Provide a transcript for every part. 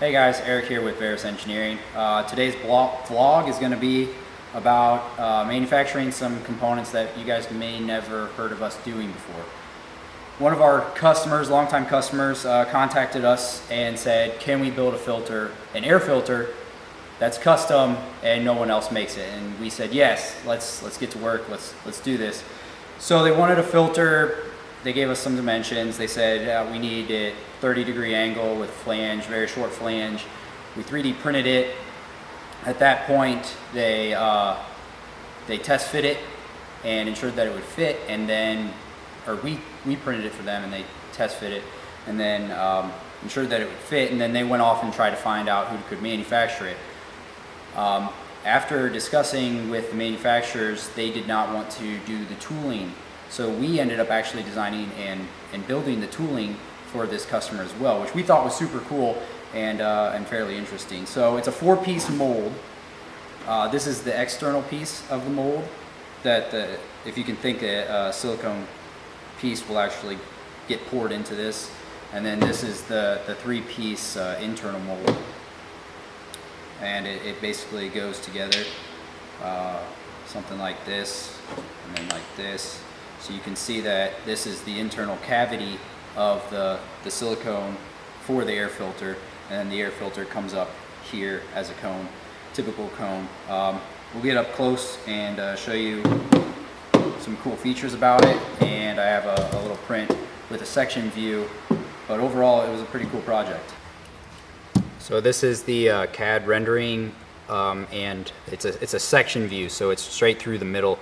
Hey guys, Eric here with Verus Engineering. Today's vlog is going to be about manufacturing some components that you guys may never heard of us doing before. One of our customers, longtime customers, contacted us and said, can we build a filter, an air filter that's custom and no one else makes it? And we said, yes, let's get to work, let's do this. So they wanted a filter. They gave us some dimensions. They said we need it 30-degree angle with flange, very short flange. We 3D printed it. At that point, they test fit it and ensured that it would fit, and then, or we printed it for them and they test fit it, and then ensured that it would fit, and then they went off and tried to find out who could manufacture it. After discussing with the manufacturers, they did not want to do the tooling. So we ended up actually designing and building the tooling for this customer as well, which we thought was super cool and fairly interesting. So it's a 4-piece mold. This is the external piece of the mold that, if you can think, a silicone piece will actually get poured into this. And then this is the 3-piece internal mold. And it basically goes together something like this and then like this. So you can see that this is the internal cavity of the silicone for the air filter, and then the air filter comes up here as a cone, typical cone. We'll get up close and show you some cool features about it, and I have a little print with a section view, but overall it was a pretty cool project. So this is the CAD rendering, and it's a section view, so it's straight through the middle.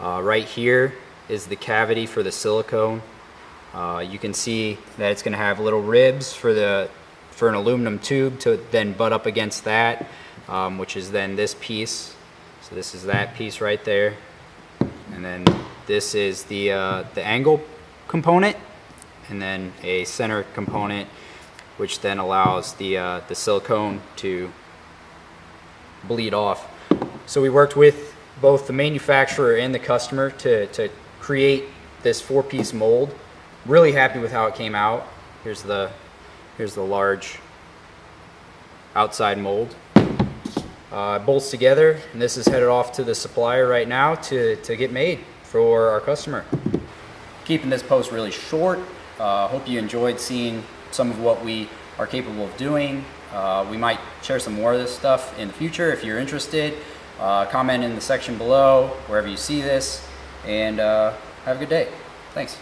Right here is the cavity for the silicone. You can see that it's going to have little ribs for an aluminum tube to then butt up against that, which is then this piece. So this is that piece right there, and then this is the angle component, and then a center component, which then allows the silicone to bleed off. So we worked with both the manufacturer and the customer to create this 4-piece mold. Really happy with how it came out. Here's the large outside mold. It bolts together, and this is headed off to the supplier right now to get made for our customer. Keeping this post really short. Hope you enjoyed seeing some of what we are capable of doing. We might share some more of this stuff in the future. If you're interested, comment in the section below wherever you see this, and have a good day. Thanks.